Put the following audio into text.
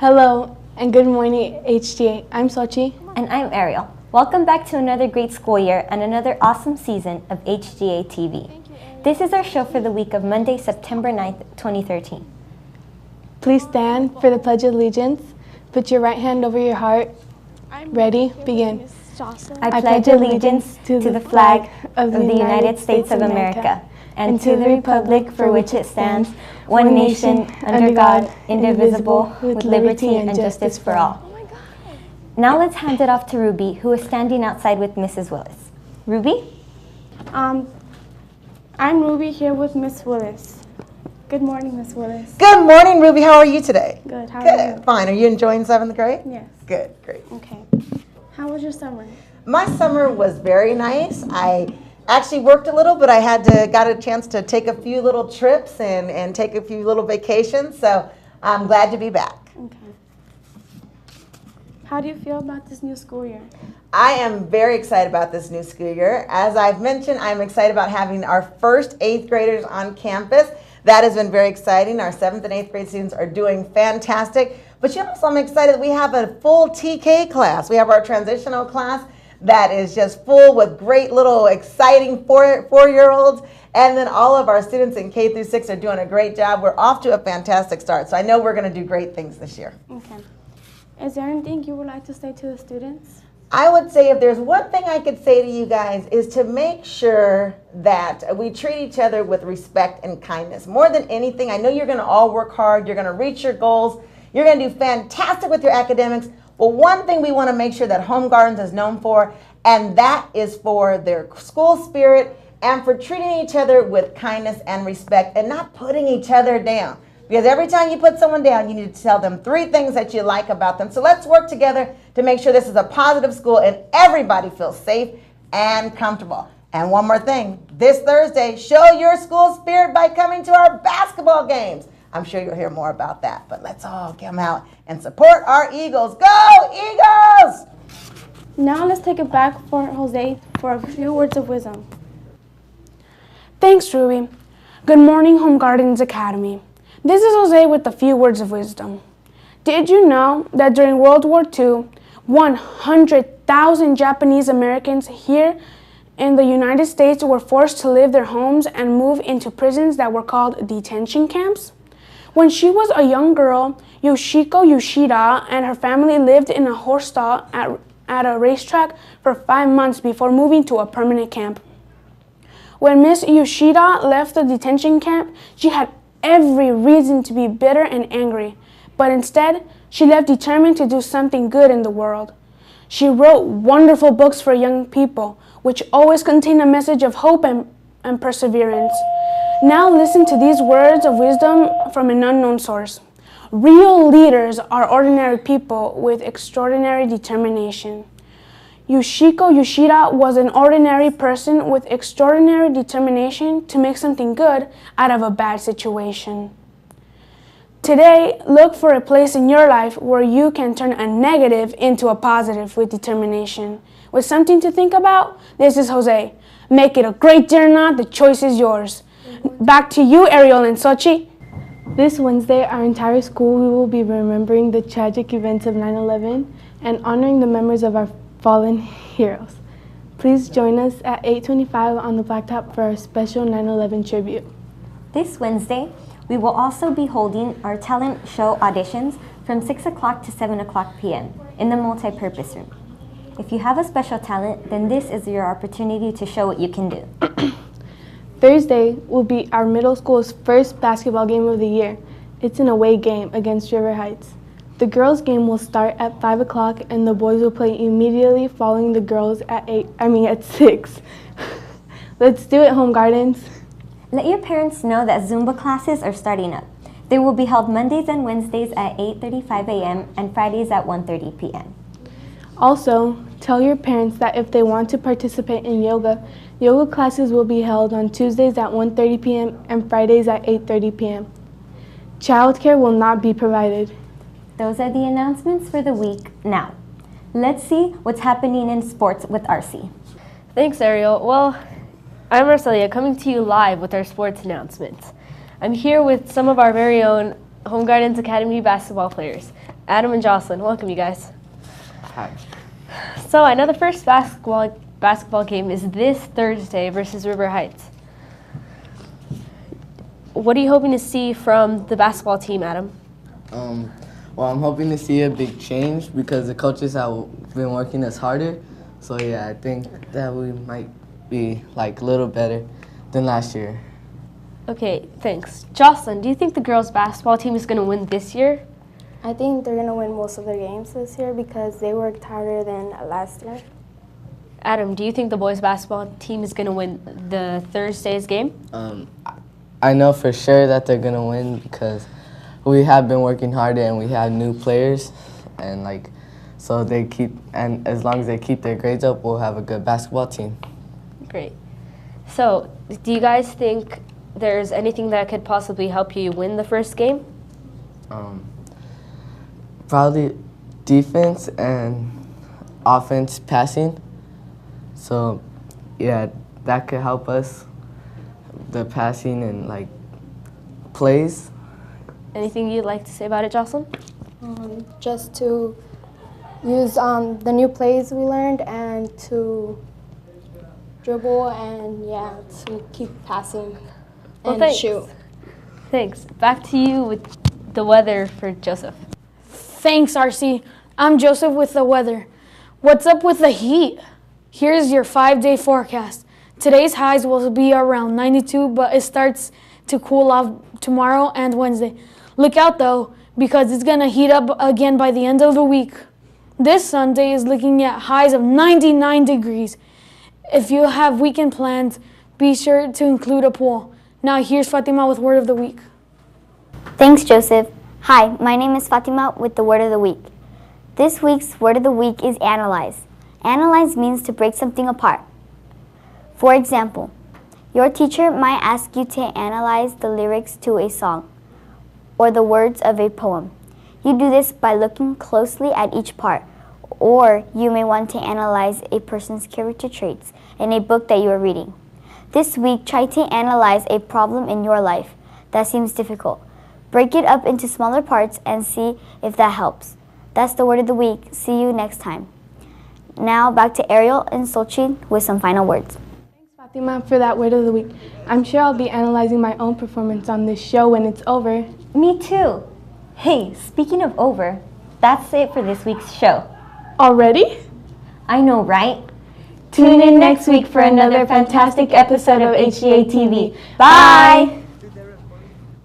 Hello and good morning, HGA. I'm Sochi. And I'm Ariel. Welcome back to another great school year and another awesome season of HGA-TV. This is our show for the week of Monday, September 9th, 2013. Please stand for the Pledge of Allegiance. Put your right hand over your heart. Ready? Begin. I pledge allegiance to the flag of the United States of America and to the republic for which it stands, one nation, under God, indivisible, with liberty and justice for all. Now let's hand it off to Ruby, who is standing outside with Mrs. Willis. Ruby? I'm Ruby here with Miss Willis. Good morning, Miss Willis. Good morning, Ruby. How are you today? Good. How are you? Fine. Are you enjoying 7th grade? Yes. Good. Great. Okay. How was your summer? My summer was very nice. I actually worked a little, but I got a chance to take a few little trips and take a few little vacations. So I'm glad to be back. Okay. How do you feel about this new school year? I am very excited about this new school year. As I've mentioned, I'm excited about having our first 8th graders on campus. That has been very exciting. Our 7th and 8th grade students are doing fantastic. But I'm excited that we have a full TK class. We have our transitional class that is just full with great little exciting four-year-olds. And then all of our students in K through 6 are doing a great job. We're off to a fantastic start. So I know we're going to do great things this year. Okay. Is there anything you would like to say to the students? I would say if there's one thing I could say to you guys is to make sure that we treat each other with respect and kindness. More than anything, I know you're going to all work hard. You're going to reach your goals. You're going to do fantastic with your academics. But one thing we want to make sure that Home Gardens is known for, and that is for their school spirit and for treating each other with kindness and respect and not putting each other down. Because every time you put someone down, you need to tell them 3 things that you like about them. So let's work together to make sure this is a positive school and everybody feels safe and comfortable. And one more thing, this Thursday, show your school spirit by coming to our basketball games. I'm sure you'll hear more about that, but let's all come out and support our Eagles. Go Eagles! Now let's take it back for Jose for a few words of wisdom. Thanks, Ruby. Good morning, Home Gardens Academy. This is Jose with a few words of wisdom. Did you know that during World War II, 100,000 Japanese Americans here in the United States were forced to leave their homes and move into prisons that were called detention camps? When she was a young girl, Yoshiko Yoshida and her family lived in a horse stall at a racetrack for 5 months before moving to a permanent camp. When Miss Yoshida left the detention camp, she had every reason to be bitter and angry, but instead, she left determined to do something good in the world. She wrote wonderful books for young people, which always contain a message of hope and perseverance. Now listen to these words of wisdom from an unknown source. Real leaders are ordinary people with extraordinary determination. Yoshiko Yoshida was an ordinary person with extraordinary determination to make something good out of a bad situation. Today, look for a place in your life where you can turn a negative into a positive with determination. With something to think about, this is Jose. Make it a great day or not, the choice is yours. Back to you, Ariel and Sochi. This Wednesday, our entire school, we will be remembering the tragic events of 9/11 and honoring the memories of our fallen heroes. Please join us at 8:25 on the blacktop for our special 9/11 tribute. This Wednesday, we will also be holding our talent show auditions from 6 o'clock to 7 o'clock p.m. in the multi-purpose room. If you have a special talent, then this is your opportunity to show what you can do. Thursday will be our middle school's first basketball game of the year. It's an away game against River Heights. The girls' game will start at 5 o'clock and the boys will play immediately following the girls at 6. Let's do it, Home Gardens. Let your parents know that Zumba classes are starting up. They will be held Mondays and Wednesdays at 8:35 a.m. and Fridays at 1:30 p.m. Also, tell your parents that if they want to participate in yoga classes will be held on Tuesdays at 1:30 p.m. and Fridays at 8:30 p.m. Childcare will not be provided. Those are the announcements for the week. Now, let's see what's happening in sports with RC. Thanks, Ariel. Well, I'm Marcelia, coming to you live with our sports announcements. I'm here with some of our very own Home Gardens Academy basketball players. Adam and Jocelyn, welcome you guys. Hi. So I know the first basketball game is this Thursday versus River Heights. What are you hoping to see from the basketball team, Adam? Well, I'm hoping to see a big change because the coaches have been working us harder. So yeah, I think that we might be like a little better than last year. Okay, thanks. Jocelyn, do you think the girls basketball team is going to win this year? I think they're going to win most of their games this year because they worked harder than last year. Adam, do you think the boys basketball team is going to win the Thursday's game? I know for sure that they're gonna win because we have been working harder and we have new players, and so as long as they keep their grades up, we'll have a good basketball team. Great. So, do you guys think there's anything that could possibly help you win the first game? Probably defense and offense passing. So, yeah, that could help us. The passing and plays. Anything you'd like to say about it, Jocelyn? Just to use the new plays we learned and to dribble and to keep passing and thanks. shoot. Thanks. Back to you with the weather for Joseph. Thanks, RC. I'm Joseph with the weather. What's up with the heat? Here's your 5-day forecast. Today's highs will be around 92, but it starts to cool off tomorrow and Wednesday. Look out though, because it's gonna heat up again by the end of the week. This Sunday is looking at highs of 99 degrees. If you have weekend plans, be sure to include a pool. Now here's Fatima with Word of the Week. Thanks, Joseph. Hi, my name is Fatima with the Word of the Week. This week's Word of the Week is analyze. Analyze means to break something apart. For example, your teacher might ask you to analyze the lyrics to a song or the words of a poem. You do this by looking closely at each part, or you may want to analyze a person's character traits in a book that you are reading. This week, try to analyze a problem in your life that seems difficult. Break it up into smaller parts and see if that helps. That's the Word of the Week. See you next time. Now back to Ariel and Sochi with some final words. Fatima, for that Word of the Week. I'm sure I'll be analyzing my own performance on this show when it's over. Me too. Hey, speaking of over, that's it for this week's show. Already? I know, right? Tune in next week for another fantastic episode of HGA-TV. Bye!